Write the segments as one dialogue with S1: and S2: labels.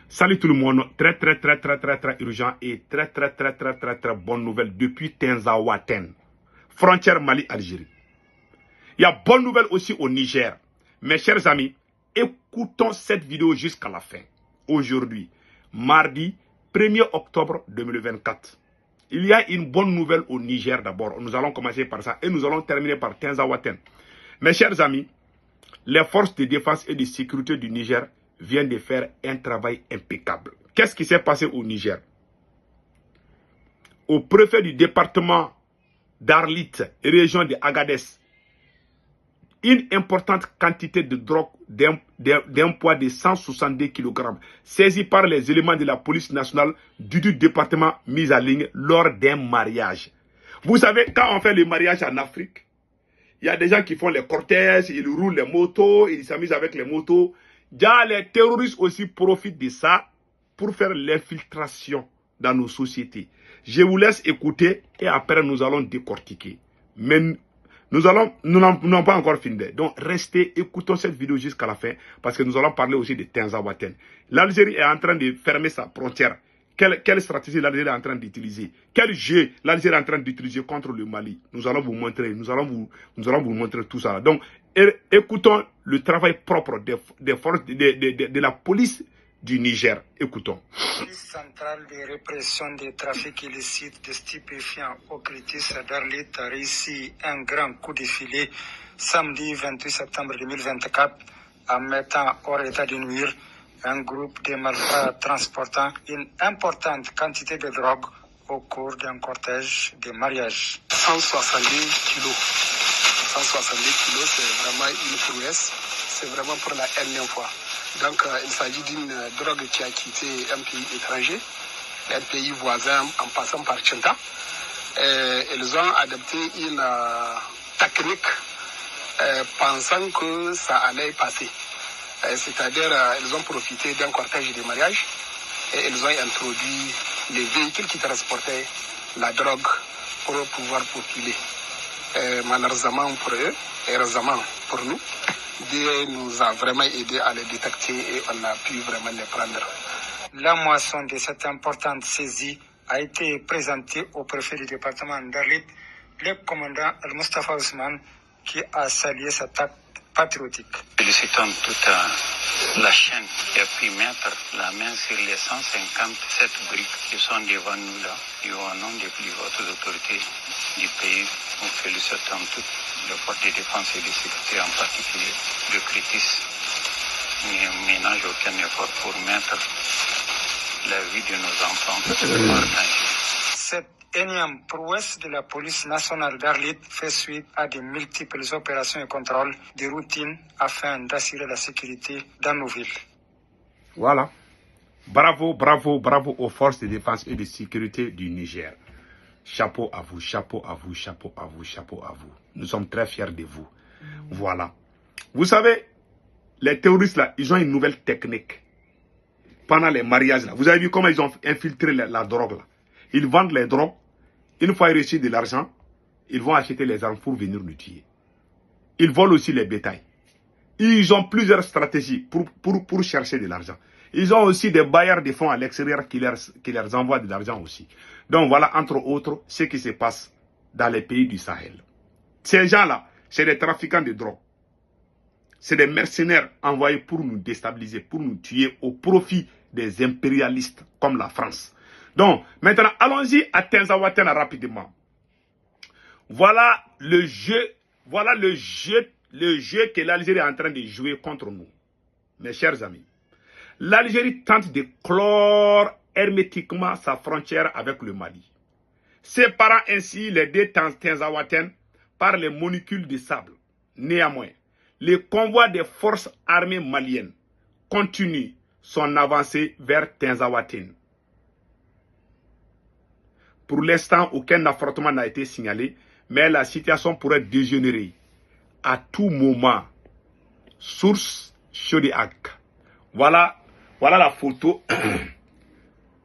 S1: Salut tout le monde, très urgent et très bonne nouvelle depuis Tinzaouaten, frontière Mali-Algérie. Il y a bonne nouvelle aussi au Niger. Mes chers amis, écoutons cette vidéo jusqu'à la fin. Aujourd'hui, mardi 1er octobre 2024. Il y a une bonne nouvelle au Niger d'abord. Nous allons commencer par ça et nous allons terminer par Tinzaouaten. Mes chers amis, les forces de défense et de sécurité du Niger viennent de faire un travail impeccable. Qu'est-ce qui s'est passé au Niger? Au préfet du département d'Arlit, région de Agadez, une importante quantité de drogue d'un poids de 162 kg, saisie par les éléments de la police nationale du département mise en ligne lors d'un mariage. Vous savez, quand on fait le mariage en Afrique, il y a des gens qui font les cortèges, ils roulent les motos, ils s'amusent avec les motos. Les terroristes aussi profitent de ça pour faire l'infiltration dans nos sociétés. Je vous laisse écouter et après nous allons décortiquer. Mais nous n'avons pas encore fini. Donc restez, écoutons cette vidéo jusqu'à la fin parce que nous allons parler aussi de Tinzaouaten. L'Algérie est en train de fermer sa frontière. Quelle stratégie l'Algérie est en train d'utiliser? Quel jeu l'Algérie est en train d'utiliser contre le Mali? Nous allons vous montrer, nous allons vous montrer tout ça. Donc, écoutons le travail propre des forces de la police du Niger. Écoutons.
S2: La police centrale de répression des trafics illicites de stupéfiants au Critis d'Arlit a réussi un grand coup de filet samedi 28 septembre 2024 en mettant hors état de nuire un groupe de malfrats transportant une importante quantité de drogue au cours d'un cortège de mariage.
S3: 170 kilos. 170 kilos, c'est vraiment une prouesse. C'est vraiment pour la énième fois. Donc, il s'agit d'une drogue qui a quitté un pays étranger, un pays voisin en passant par Tchenta. Ils ont adopté une technique pensant que ça allait passer. C'est-à-dire, ils ont profité d'un cortège de mariage et ils ont introduit les véhicules qui transportaient la drogue pour pouvoir populer. Malheureusement pour eux, et heureusement pour nous, Dieu nous a vraiment aidés à les détecter et on a pu vraiment les prendre.
S2: La moisson de cette importante saisie a été présentée au préfet du département d'Arlit, le commandant Al-Mustafa Ousmane, qui a salué cet acte patriotique.
S4: Félicitons toute la chaîne qui a pu mettre la main sur les 157 briques qui sont devant nous là. Et au nom des plus hautes autorités du pays, nous félicitons toutes les forces de défense et de sécurité, en particulier le Critis. Ne ménage aucun effort pour mettre la vie de nos enfants en danger.
S2: Cette énième prouesse de la police nationale d'Arlit fait suite à de multiples opérations et contrôles de routine afin d'assurer la sécurité dans nos villes.
S1: Voilà. Bravo aux forces de défense et de sécurité du Niger. Chapeau à vous, chapeau à vous, chapeau à vous, chapeau à vous. Nous sommes très fiers de vous. Voilà. Vous savez, les terroristes là, ils ont une nouvelle technique. Pendant les mariages là, vous avez vu comment ils ont infiltré la drogue là. Ils vendent les drogues. Une fois ils reçoivent de l'argent, ils vont acheter les armes pour venir nous tuer. Ils volent aussi les bétails. Ils ont plusieurs stratégies pour chercher de l'argent. Ils ont aussi des bailleurs de fonds à l'extérieur qui leur envoient de l'argent aussi. Donc voilà, entre autres, ce qui se passe dans les pays du Sahel. Ces gens-là, c'est des trafiquants de drogue. C'est des mercenaires envoyés pour nous déstabiliser, pour nous tuer au profit des impérialistes comme la France. Donc, maintenant, allons-y à Tinzaouaten rapidement. Voilà le jeu que l'Algérie est en train de jouer contre nous. Mes chers amis, l'Algérie tente de clore hermétiquement sa frontière avec le Mali, séparant ainsi les deux Tinzaouaten par les molécules de sable. Néanmoins, le convoi des forces armées maliennes continue son avancée vers Tinzaouaten. Pour l'instant, aucun affrontement n'a été signalé, mais la situation pourrait dégénérer à tout moment. Source Chaudiac. Voilà la photo.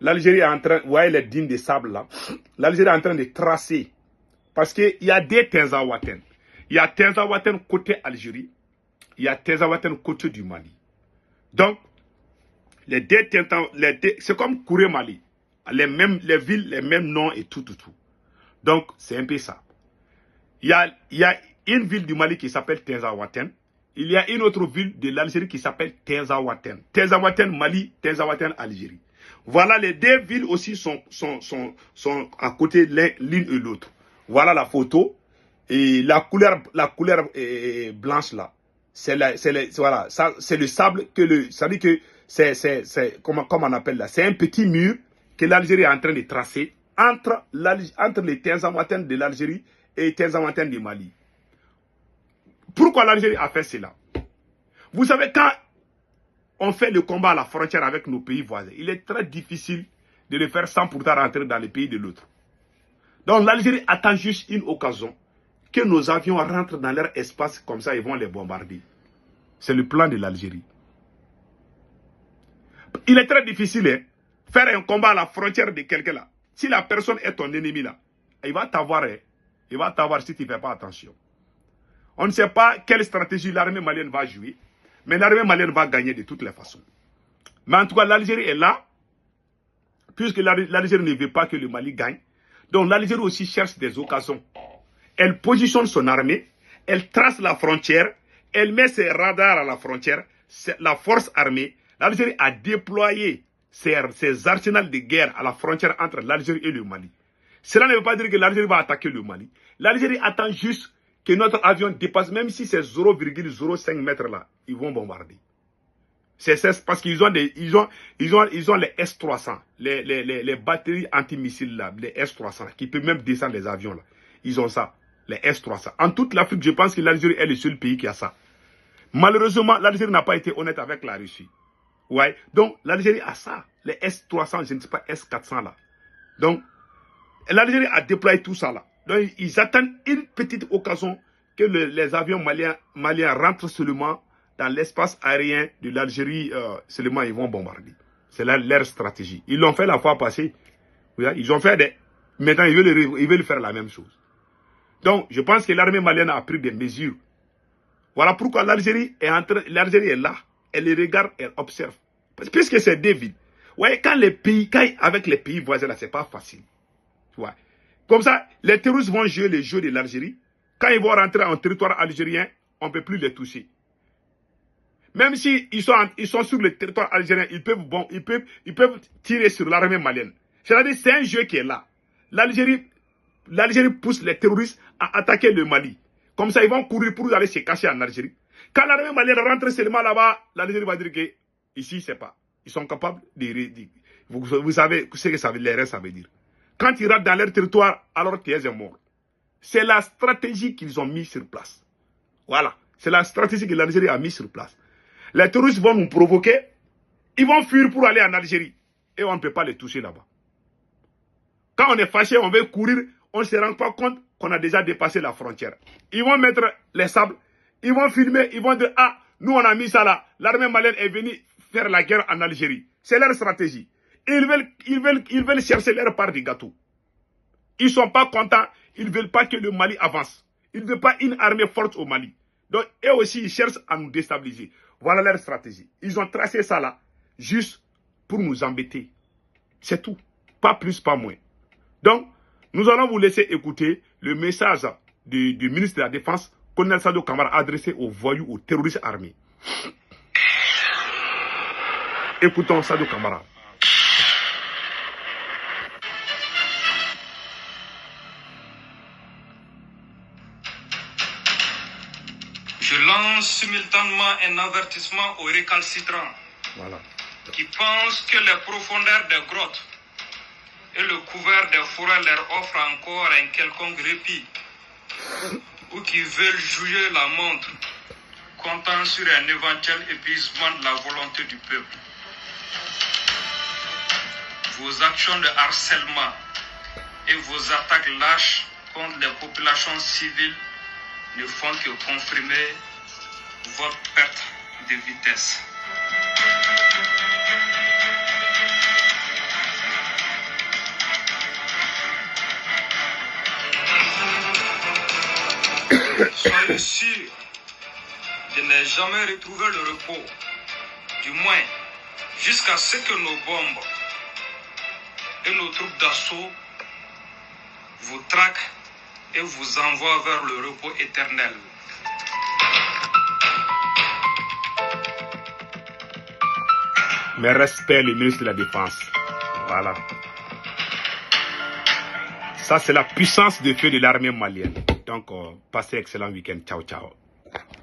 S1: L'Algérie est en train, vous voyez les dunes de sable là. L'Algérie est en train de tracer. Parce qu'il y a des Tinzaouaten. Il y a Tinzaouaten côté Algérie. Il y a Tinzaouaten côté du Mali. Donc, c'est comme Kouré Mali. Les villes, les mêmes noms et tout. Donc, c'est un peu ça. Il y a une ville du Mali qui s'appelle Tinzaouaten. Il y a une autre ville de l'Algérie qui s'appelle Tinzaouaten. Tinzaouaten Mali, Tinzaouaten Algérie. Voilà, les deux villes aussi sont à côté l'une et l'autre. Voilà la photo. Et la couleur blanche là, c'est le sable ça dit que c'est comment on appelle là, c'est un petit mur que l'Algérie est en train de tracer entre les Tinzaouaten de l'Algérie et les Tinzaouaten du Mali. Pourquoi l'Algérie a fait cela? Vous savez, quand on fait le combat à la frontière avec nos pays voisins, il est très difficile de le faire sans pourtant rentrer dans les pays de l'autre. Donc l'Algérie attend juste une occasion que nos avions rentrent dans leur espace, comme ça ils vont les bombarder. C'est le plan de l'Algérie. Il est très difficile, hein, faire un combat à la frontière de quelqu'un là. Si la personne est ton ennemi là, il va t'avoir si tu ne fais pas attention. On ne sait pas quelle stratégie l'armée malienne va jouer, mais l'armée malienne va gagner de toutes les façons. Mais en tout cas, l'Algérie est là, puisque l'Algérie ne veut pas que le Mali gagne. Donc l'Algérie aussi cherche des occasions. Elle positionne son armée, elle trace la frontière, elle met ses radars à la frontière, la force armée. L'Algérie a déployé ses arsenals de guerre à la frontière entre l'Algérie et le Mali. Cela ne veut pas dire que l'Algérie va attaquer le Mali. L'Algérie attend juste que notre avion dépasse, même si c'est 0,05 mètres là, ils vont bombarder. C'est parce qu'ils ont les S-300, les batteries antimissiles là, les S-300, qui peuvent même descendre les avions là. Ils ont ça, les S-300. En toute l'Afrique, je pense que l'Algérie est le seul pays qui a ça. Malheureusement, l'Algérie n'a pas été honnête avec la Russie. Ouais. Donc, l'Algérie a ça, les S-300, je ne sais pas, S-400 là. Donc, l'Algérie a déployé tout ça là. Donc, ils attendent une petite occasion que les avions maliens rentrent seulement dans l'espace aérien de l'Algérie, seulement ils vont bombarder. C'est leur stratégie. Ils l'ont fait la fois passée. Ils ont fait Maintenant, ils veulent faire la même chose. Donc, je pense que l'armée malienne a pris des mesures. Voilà pourquoi l'Algérie est là. Elle les regarde, elle observe. Puisque c'est des villes. Ouais, avec les pays voisins, là, c'est pas facile. Ouais. Comme ça, les terroristes vont jouer les jeux de l'Algérie. Quand ils vont rentrer en territoire algérien, on ne peut plus les toucher. Même s'ils sont sur le territoire algérien, ils peuvent tirer sur l'armée malienne. C'est-à-dire c'est un jeu qui est là. L'Algérie pousse les terroristes à attaquer le Mali. Comme ça, ils vont courir pour aller se cacher en Algérie. Quand l'armée malienne rentre seulement là-bas, l'Algérie va dire que ici, c'est pas. Ils sont capables de... Vous savez ce que les restes, ça veut dire. Quand ils rentrent dans leur territoire, alors tu es mort. C'est la stratégie qu'ils ont mis sur place. Voilà. C'est la stratégie que l'Algérie a mis sur place. Les terroristes vont nous provoquer. Ils vont fuir pour aller en Algérie. Et on ne peut pas les toucher là-bas. Quand on est fâché, on veut courir. On ne se rend pas compte qu'on a déjà dépassé la frontière. Ils vont mettre les sables. Ils vont filmer. Ils vont dire, ah, nous on a mis ça là. L'armée malienne est venue faire la guerre en Algérie. C'est leur stratégie. Ils veulent chercher leur part du gâteau. Ils ne sont pas contents. Ils ne veulent pas que le Mali avance. Ils ne veulent pas une armée forte au Mali. Donc, eux aussi, ils cherchent à nous déstabiliser. Voilà leur stratégie. Ils ont tracé ça là, juste pour nous embêter. C'est tout. Pas plus, pas moins. Donc, nous allons vous laisser écouter le message du ministre de la Défense, Colonel Sadio Camara, adressé aux voyous, aux terroristes armés. Écoutons Sadio Camara.
S5: Je lance simultanément un avertissement aux récalcitrants qui pensent que les profondeurs des grottes et le couvert des forêts leur offrent encore un quelconque répit ou qui veulent jouer la montre, comptant sur un éventuel épuisement de la volonté du peuple. Vos actions de harcèlement et vos attaques lâches contre les populations civiles ne font que confirmer votre perte de vitesse. Soyez sûrs de ne jamais retrouver le repos, du moins jusqu'à ce que nos bombes et nos troupes d'assaut vous traquent et vous envoient vers le repos éternel.
S1: Mes respects, le ministre de la Défense. Voilà. Ça, c'est la puissance de feu de l'armée malienne. Donc, passez excellent week-end. Ciao, ciao.